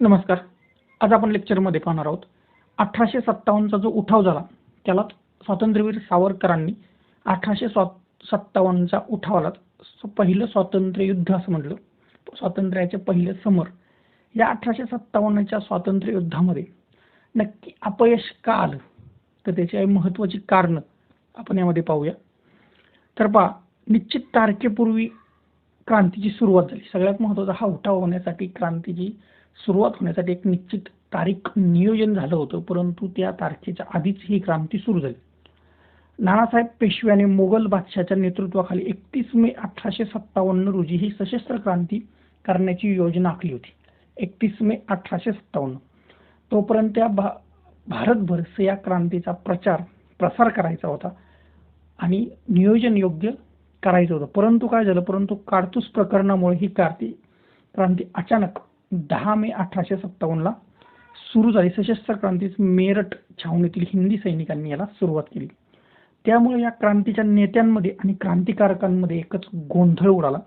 नमस्कार. आज आपण लेक्चरमध्ये पाहणार आहोत 1857चा जो उठाव झाला त्याला स्वातंत्र्यवीर सावरकरांनी 1857च्या उठावाला पहिलं स्वातंत्र्य युद्ध असं म्हटलं. स्वातंत्र्याचे पहिले समर. या 1857च्या स्वातंत्र्य युद्धामध्ये नक्की अपयश का आलं तर त्याची महत्त्वाची कारणं आपण यामध्ये पाहूया. तर पहा, निश्चित तारखेपूर्वी क्रांतीची सुरुवात झाली. सगळ्यात महत्त्वाचा हा उठाव होण्यासाठी क्रांतीची सुरुवात होण्यासाठी एक निश्चित तारीख नियोजन झालं होतं, परंतु त्या तारखेच्या आधीच ही क्रांती सुरू झाली. नानासाहेब पेशवे आणि मोगल बादशाहच्या नेतृत्वाखाली 31 मे 1857 रोजी ही सशस्त्र क्रांती करण्याची योजना आखली होती. 31 मे 1857. तोपर्यंत भारतभर या क्रांतीचा प्रसार करायचा होता आणि नियोजन योग्य करायचं होतं. परंतु काय झालं, कारतूस प्रकरणामुळे ही क्रांती अचानक 10 मे 1857ला सुरू झाली. सशस्त्र क्रांतीस मेरठ छावणीतील हिंदी सैनिकांनी याला सुरुवात केली. त्यामुळे या क्रांतीच्या नेत्यांमध्ये आणि क्रांतिकारकांमध्ये एकच गोंधळ उडाला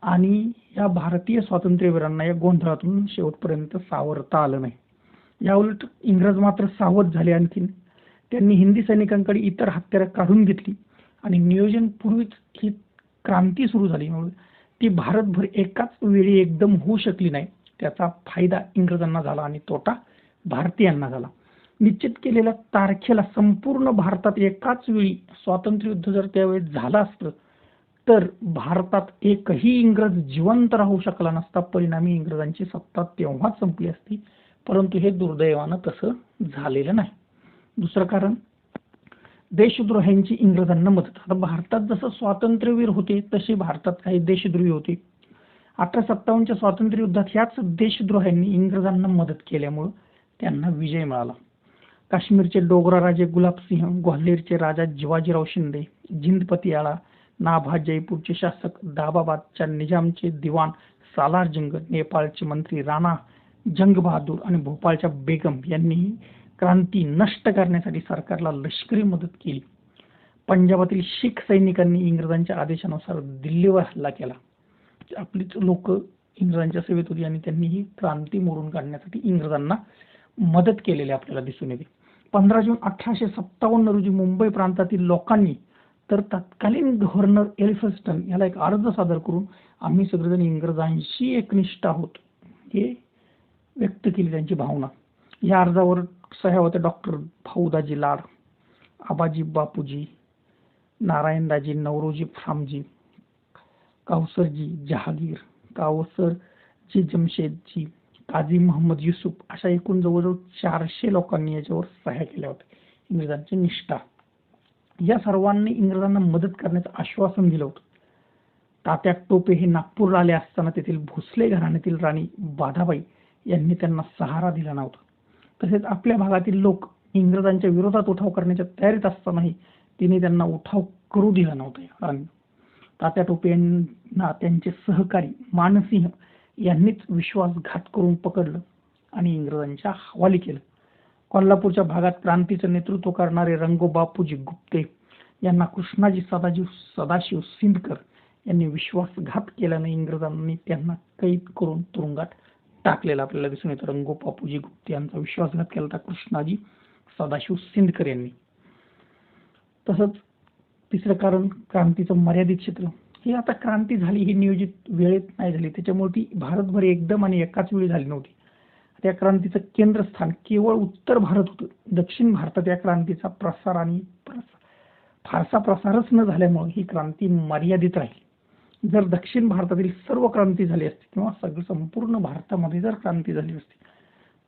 आणि या भारतीय स्वातंत्र्यवीरांना या गोंधळातून शेवटपर्यंत सावरता आलं नाही. याउलट इंग्रज मात्र सावध झाले. आणखीन त्यांनी हिंदी सैनिकांकडे इतर हत्यारं काढून घेतली आणि नियोजन पूर्वीच ही क्रांती सुरू झाली. ती भारतभर एकाच वेळी एकदम होऊ शकली नाही. त्याचा फायदा इंग्रजांना झाला आणि तोटा भारतीयांना झाला. निश्चित केलेल्या तारखेला संपूर्ण भारतात एकाच वेळी स्वातंत्र्य युद्ध जर त्यावेळेस झालं असतं तर भारतात एकही इंग्रज जिवंत राहू शकला नसता. परिणामी इंग्रजांची सत्ता तेव्हाच संपली असती. परंतु हे दुर्दैवानं तसं झालेलं नाही. दुसरं कारण, देशद्रोह्यांची इंग्रजांना मदत. आता भारतात जसं स्वातंत्र्यवीर होते तसे भारतात काही देशद्रोही होते. 1857च्या स्वातंत्र्य युद्धात ह्याच देशद्रोह्यांनी इंग्रजांना मदत केल्यामुळे त्यांना विजय मिळाला. काश्मीरचे डोगरा राजे गुलाबसिंह, ग्वाल्हेरचे राजा जिवाजीराव शिंदे, जिंद पतियाळा, नाभा जयपूरचे शासक दाबाबादच्या निजामचे दिवाण सालार जंग, नेपाळचे मंत्री राणा जंग बहादूर आणि भोपाळच्या बेगम यांनी क्रांती नष्ट करण्यासाठी सरकारला लष्करी मदत केली. पंजाबातील शीख सैनिकांनी इंग्रजांच्या आदेशानुसार दिल्लीवर हल्ला केला. आपलीच लोक इंग्रजांच्या सेवेत होती आणि त्यांनी ही क्रांती मोडून काढण्यासाठी इंग्रजांना मदत केलेली आपल्याला दिसून येते. 15 जून 1857 रोजी मुंबई प्रांतातील लोकांनी तर तत्कालीन गव्हर्नर एल्फिन्स्टन याला एक अर्ज सादर करून आम्ही सगळेजण इंग्रजांशी एकनिष्ठ आहोत हे व्यक्त केली त्यांची भावना. या अर्जावर सह्या होत्या डॉक्टर भाऊदाजी लाड, आबाजी बापूजी, नारायणदाजी नवरोजी फ्रामजी, कावसरजी जहागीर, कावसरजी जमशेदजी, काझी मोहम्मद युसूफ अशा एकूण जवळजवळ 400 लोकांनी याच्यावर सह्या केल्या होत्या. इंग्रजांची निष्ठा. या सर्वांनी इंग्रजांना मदत करण्याचं आश्वासन दिलं होतं. तात्या टोपे हे नागपूरला आले असताना तेथील भोसले घराण्यातील राणी बाधाबाई यांनी त्यांना सहारा दिला नव्हता. तसेच आपल्या भागातील लोक इंग्रजांच्या विरोधात उठाव करण्याच्या तयारीत असतानाही तिने त्यांना उठाव करू दिला नव्हता. तात्या टोपे यांना त्यांचे सहकारी मानसिंह यांनीच विश्वासघात करून पकडलं आणि इंग्रजांच्या हवाली केलं. कोल्हापूरच्या भागात क्रांतीचं नेतृत्व करणारे रंगो बापूजी गुप्ते यांना कृष्णाजी सदाशिव सिंदकर यांनी विश्वासघात केल्याने इंग्रजांनी त्यांना कैद करून तुरुंगात टाकलेला आपल्याला दिसून येतं. रंगो बापूजी गुप्ते यांचा विश्वासघात केला होता कृष्णाजी सदाशिव सिंदकर यांनी. तसंच तिसरं कारण, क्रांतीचं मर्यादित क्षेत्र. ही आता क्रांती झाली ही नियोजित वेळेत नाही झाली, त्याच्यामुळे ती भारतभर एकदम आणि एकाच वेळी झाली नव्हती. त्या क्रांतीचं केंद्रस्थान केवळ उत्तर भारत होतं. दक्षिण भारतात या क्रांतीचा फारसा प्रसारच न झाल्यामुळे ही क्रांती मर्यादित राहिली. जर दक्षिण भारतातील सर्व क्रांती झाली असती किंवा संपूर्ण भारतामध्ये जर क्रांती झाली असती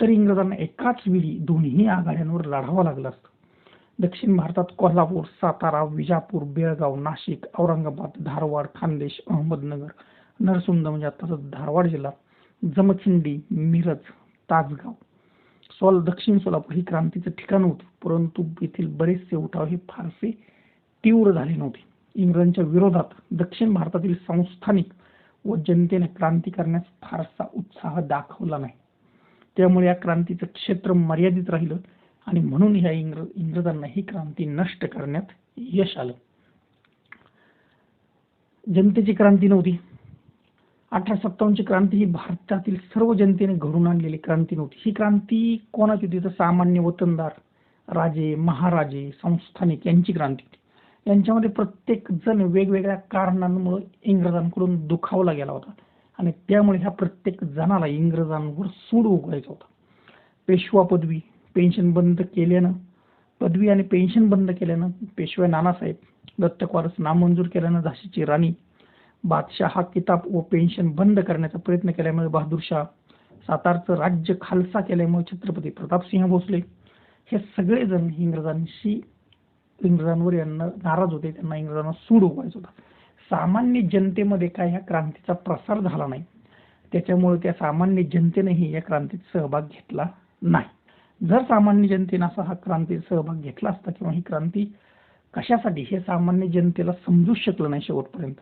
तर इंग्रजांना एकाच वेळी दोन्ही आघाड्यांवर लढावं लागलं असतं. दक्षिण भारतात कोल्हापूर, सातारा, विजापूर, बेळगाव, नाशिक, औरंगाबाद, धारवाड, खानदेश, अहमदनगर, नरसुंद म्हणजे आताचा धारवाड जिल्हा, जमखिंडी, मिरज, तासगाव, दक्षिण सोलापूर ही क्रांतीचं ठिकाण होतं. परंतु येथील बरेचसे उठाव हे फारसे तीव्र झाले नव्हते. इंग्रजांच्या विरोधात दक्षिण भारतातील संस्थानिक व जनतेने क्रांती करण्यास फारसा उत्साह दाखवला नाही. त्यामुळे या क्रांतीचं क्षेत्र मर्यादित राहिलं आणि म्हणून ह्या इंग्रजांना ही क्रांती नष्ट करण्यात यश आलं. जनतेची क्रांती नव्हती 1857ची क्रांती ही भारतातील सर्व जनतेने घडवून आणलेली क्रांती नव्हती. ही क्रांती कोणाची होती तर सामान्य वतनदार, राजे, महाराजे, संस्थानिक यांची क्रांती होती. यांच्यामध्ये प्रत्येक जण वेगवेगळ्या कारणांमुळे इंग्रजांकडून दुखावला गेला होता आणि त्यामुळे ह्या प्रत्येक जणाला इंग्रजांवर सूड उगवायचा होता. पेशवा पदवी आणि पेन्शन बंद केल्यानं पेशवा नानासाहेब, दत्तक वारस नामंजूर केल्यानं झाशीची राणी, बादशाह हा किताब व पेन्शन बंद करण्याचा प्रयत्न केल्यामुळे बहादूरशाह, सातारचं राज्य खालसा केल्यामुळे छत्रपती प्रतापसिंह भोसले हे सगळेजण इंग्रजांवर यांना नाराज होते. त्यांना इंग्रजांना सूड उगवायचा होता. सामान्य जनतेमध्ये काय ह्या क्रांतीचा प्रसार झाला नाही. त्याच्यामुळे त्या सामान्य जनतेनेही या क्रांतीत सहभाग घेतला नाही. जर सामान्य जनतेने असा हा क्रांतीत सहभाग घेतला असता किंवा ही क्रांती कशासाठी हे सामान्य जनतेला समजूच शकलं नाही शेवटपर्यंत.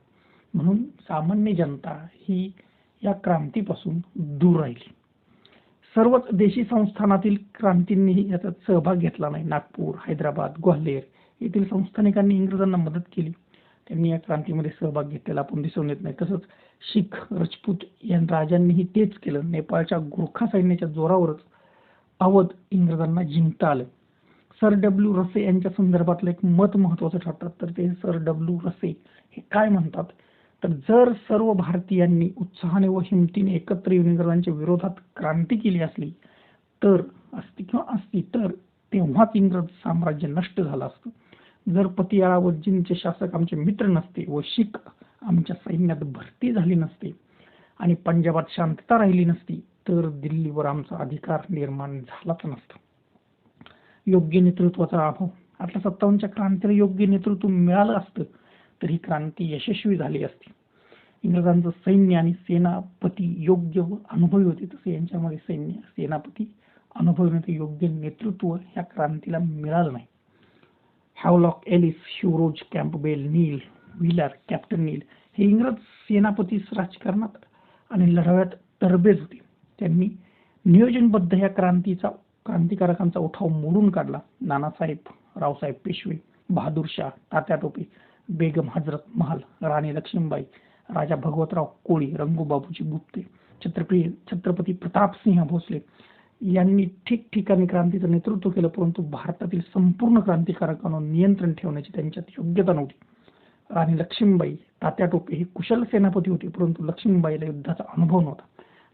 म्हणून सामान्य जनता ही या क्रांतीपासून दूर राहिली. सर्वच देशी संस्थानातील क्रांतींनीही याच्यात सहभाग घेतला नाही. नागपूर, हैदराबाद, ग्वाल्हेर येथील संस्थानिकांनी इंग्रजांना मदत केली. त्यांनी या क्रांतीमध्ये सहभाग घेतलेला आपण दिसून येत नाही. तसंच शीख, राजपूत या राजांनीही तेच केलं. नेपाळच्या गुरखा सैन्याच्या जोरावरच अवध इंग्रजांना जिंकता आलं. सर डब्ल्यू रसे यांच्या संदर्भातलं एक मत महत्वाचं ठरतात. तर ते सर डब्ल्यू रसे हे काय म्हणतात तर जर सर्व भारतीयांनी उत्साहाने व हिमतीने एकत्र येऊन इंग्रजांच्या विरोधात क्रांती केली असती तर तेव्हाच इंग्रज साम्राज्य नष्ट झालं असतं. जर पतियाळा व जिनचे शासक आमचे मित्र नसते व शीख आमच्या सैन्यात भरती झाली नसते आणि पंजाबात शांतता राहिली नसती तर दिल्लीवर आमचा अधिकार निर्माण झालाच नसता. योग्य नेतृत्वाचा अभाव. 1857च्या क्रांतीला योग्य नेतृत्व मिळालं असतं तर ही क्रांती यशस्वी झाली असती. इंग्रजांचं सैन्य आणि सेनापती योग्य व अनुभवी होते. तसे यांच्यामध्ये सैन्य, सेनापती अनुभवी योग्य नेतृत्व ह्या क्रांतीला मिळालं नाही. हॅवलॉक एलिस, ह्यूरोज कॅम्पबेल, नील व्हीलर, कॅप्टन नील हे इंग्रज सेनापती राजकारणात आणि लढाव्यात तरबेज होते. त्यांनी नियोजनबद्ध या क्रांतिकारकांचा उठाव मोडून काढला. नानासाहेब, रावसाहेब पेशवे, बहादूरशाह, तात्या टोपे, बेगम हजरत महल, राणी लक्ष्मीबाई, राजा भगवतराव कोळी, रंगूबाबूजी गुप्ते, छत्रपती प्रतापसिंह भोसले यांनी ठिकठिकाणी क्रांतीचं नेतृत्व केलं. परंतु भारतातील संपूर्ण क्रांतिकारकांवर नियंत्रण ठेवण्याची त्यांच्यात योग्यता नव्हती. राणी लक्ष्मीबाई, तात्या टोपे हे कुशल सेनापती होते. परंतु लक्ष्मीबाईला युद्धाचा अनुभव नव्हता.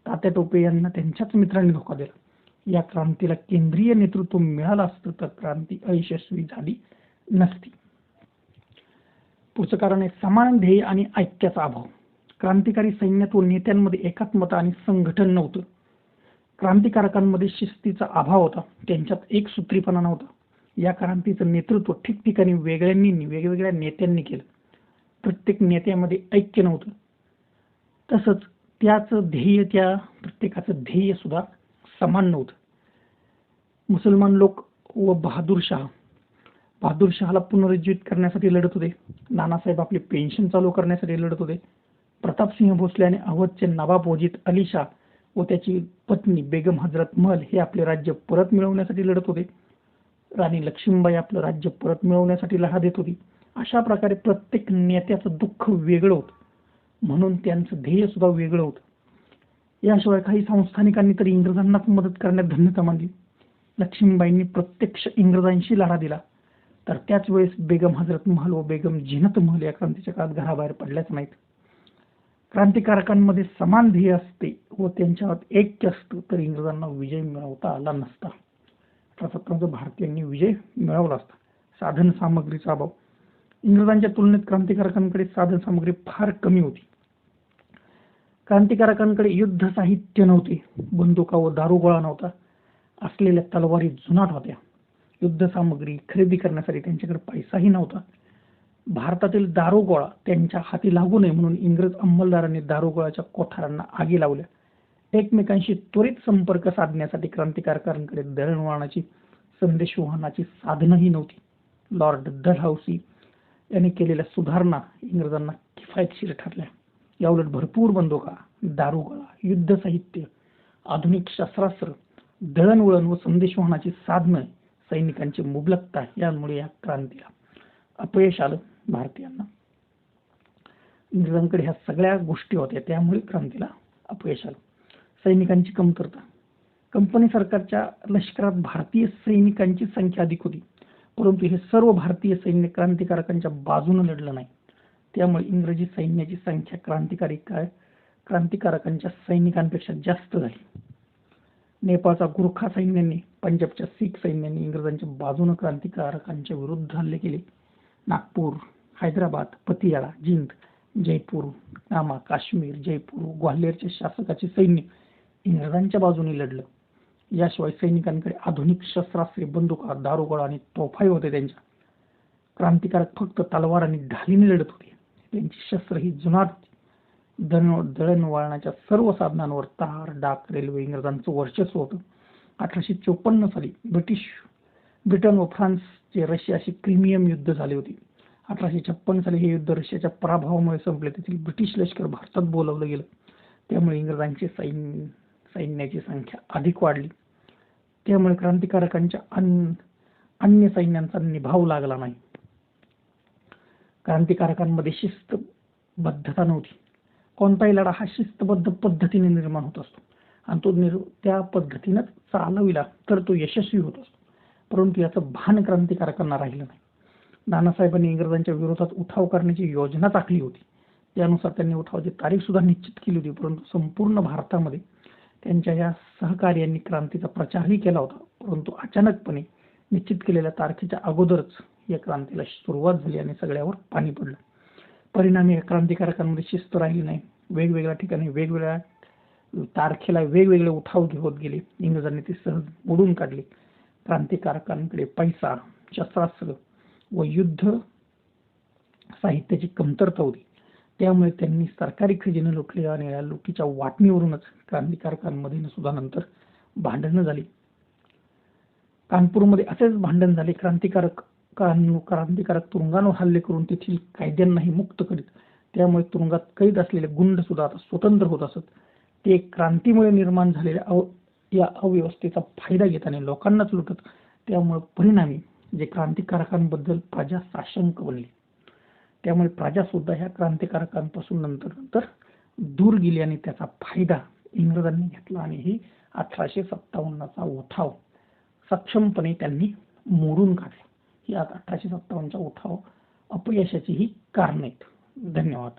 तात्या टोपे यांना त्यांच्याच मित्रांनी धोका दिला. या क्रांतीला केंद्रीय नेतृत्व मिळालं असतं तर क्रांती अयशस्वी झाली नसती. पुढचं कारण आहे समान ध्येय आणि ऐक्याचा अभाव. क्रांतिकारी सैन्यात व नेत्यांमध्ये एकात्मता आणि संघटन नव्हतं. क्रांतिकारकांमध्ये शिस्तीचा अभाव होता. त्यांच्यात एकसूत्रीपणा नव्हता. या क्रांतीचं नेतृत्व ठिकठिकाणी वेगवेगळ्या नेत्यांनी केलं. प्रत्येक नेत्यामध्ये ऐक्य नव्हतं. तसंच प्रत्येकाचं ध्येय सुद्धा समान नव्हतं. मुसलमान लोक व बहादूरशहाला पुनरुज्जीवित करण्यासाठी लढत होते. नानासाहेब आपली पेन्शन चालू करण्यासाठी लढत होते. प्रतापसिंह भोसले आणि अवधचे नवाब वजीद अली शाह व त्याची पत्नी बेगम हजरत महल हे आपले राज्य परत मिळवण्यासाठी लढत होते. राणी लक्ष्मीबाई आपलं राज्य परत मिळवण्यासाठी लढा देत होती. अशा प्रकारे प्रत्येक नेत्याचं दुःख वेगळं होतं. म्हणून त्यांचं ध्येय सुद्धा वेगळं होतं. याशिवाय काही संस्थानिकांनी तरी इंग्रजांनाच मदत करण्यात धन्यता मानली. लक्ष्मीबाईंनी प्रत्यक्ष इंग्रजांशी लढा दिला. तर त्याच वेळेस बेगम हजरत महल व बेगम झिनत महल या क्रांतीच्या काळात घराबाहेर पडल्याच नाहीत. क्रांतिकारकांमध्ये समान ध्येय असते व त्यांच्यात ऐक्य असतं तर इंग्रजांना विजय मिळवता आला नसता. 1857 भारतीयांनी विजय मिळवला असता. साधन सामग्रीचा अभाव. इंग्रजांच्या तुलनेत क्रांतिकारकांकडे साधन सामग्री फार कमी होती. क्रांतिकारकांकडे युद्ध साहित्य नव्हते. बंदुका व दारुगोळा नव्हता. असलेल्या तलवारी जुनाट होत्या. युद्ध सामग्री खरेदी करण्यासाठी त्यांच्याकडे पैसाही नव्हता. भारतातील दारुगोळा त्यांच्या हाती लागू नये म्हणून इंग्रज अंमलदारांनी दारुगोळाच्या कोठारांना आगी लावल्या. एकमेकांशी त्वरित संपर्क साधण्यासाठी क्रांतिकारकांकडे दळणवळणाची, संदेशवहनाची साधनही नव्हती. लॉर्ड डलहौसी यांनी केलेल्या सुधारणा इंग्रजांना किफायतशीर ठरल्या. याउलट भरपूर बंदुका, दारुगोळा, युद्ध साहित्य, आधुनिक शस्त्रास्त्र, दळणवळण व संदेशवहनाची साधनं, सैनिकांची मुबलकता यामुळे या क्रांतीला अपयश आलं भारतीयांना. इंग्रजांकडे ह्या सगळ्या गोष्टी होत्या, त्यामुळे क्रांतीला अपयश आलं. सैनिकांची कमतरता. कंपनी सरकारच्या लष्करात भारतीय सैनिकांची संख्या अधिक होती, परंतु हे सर्व भारतीय सैन्य क्रांतिकारकांच्या बाजूने लढलं नाही. त्यामुळे इंग्रजी सैन्याची संख्या क्रांतिकारकांच्या सैनिकांपेक्षा जास्त झाली. नेपाळचा गुरखा सैन्याने, पंजाबच्या शीख सैन्याने इंग्रजांच्या बाजूने क्रांतिकारकांच्या विरुद्ध हल्ले केले. नागपूर, हैदराबाद, पतियाळा, जिंद, जयपूर, नामा, काश्मीर, जयपूर, ग्वाल्हेरच्या शासकाचे सैन्य इंग्रजांच्या बाजूने लढलं. याशिवाय सैनिकांकडे आधुनिक शस्त्रास्त्रे, बंदुका, दारुगोळा आणि तोफाही होते. त्यांच्या क्रांतिकारक फक्त तलवार आणि ढालीने लढत होते. त्यांची शस्त्र ही जुनाट दळणवळणाच्या सर्व साधनांवर तार, डाक, रेल्वे इंग्रजांचं वर्चस्व होतं. 1854 साली ब्रिटन व फ्रान्सचे रशियाशी क्रिमियम युद्ध झाले होते. 1856 साली हे युद्ध रशियाच्या पराभवामुळे संपले. तेथील ब्रिटिश लष्कर भारतात बोलावलं गेलं. त्यामुळे इंग्रजांची सैन्याची संख्या अधिक वाढली. त्यामुळे क्रांतिकारकांच्या अन्य सैन्यांचा निभाव लागला नाही. क्रांतिकारकांमध्ये शिस्तबद्धता नव्हती. कोणताही लढा हा शिस्तबद्ध पद्धतीने निर्माण होत असतो आणि तो त्या पद्धतीनेच चालविला तर तो यशस्वी होत असतो. परंतु याचं भान क्रांतिकारकांना राहिलं नाही. नानासाहेबांनी इंग्रजांच्या विरोधात उठाव करण्याची योजना आखली होती. त्यानुसार त्यांनी उठावाची तारीख सुद्धा निश्चित केली होती, परंतु संपूर्ण भारतामध्ये त्यांच्या या सहकार्यांनी क्रांतीचा प्रचारही केला होता. परंतु अचानकपणे निश्चित केलेल्या तारखेच्या अगोदरच या क्रांतीला सुरुवात झाली आणि सगळ्यावर पाणी पडलं. परिणामी क्रांतिकारकांमध्ये शिस्त राहिली नाही. वेगवेगळ्या ठिकाणी वेगवेगळ्या तारखेला वेगवेगळे उठाव होत गेले. इंग्रजांनी ते सहज मोडून काढले. क्रांतिकारकांकडे पैसा, शस्त्रास्त्र व युद्ध साहित्याची कमतरता होती. त्यामुळे त्यांनी सरकारी खजिने लुटले आणि या लुटीच्या वाटणीवरूनच क्रांतिकारकांमध्ये सुद्धा नंतर भांडणं झाली. कानपूरमध्ये असेच भांडण झाले. क्रांतिकारक तुरुंगांवर हल्ले करून तेथील कैद्यांनाही मुक्त करीत. त्यामुळे तुरुंगात कैद असलेले गुंड सुद्धा आता स्वतंत्र होत असत. ते क्रांतीमुळे निर्माण झालेल्या या अव्यवस्थेचा फायदा घेत आणि लोकांनाच लुटत. त्यामुळे परिणामी जे क्रांतिकारकांबद्दल प्रजा साशंक बनली. त्यामुळे प्रजा सुद्धा ह्या क्रांतिकारकांपासून नंतर दूर गेली आणि त्याचा फायदा इंग्रजांनी घेतला आणि ही 1857चा उठाव सक्षमपणे त्यांनी मोडून काढला. ही 1857चा उठाव अपयशाची ही कारण आहेत. धन्यवाद.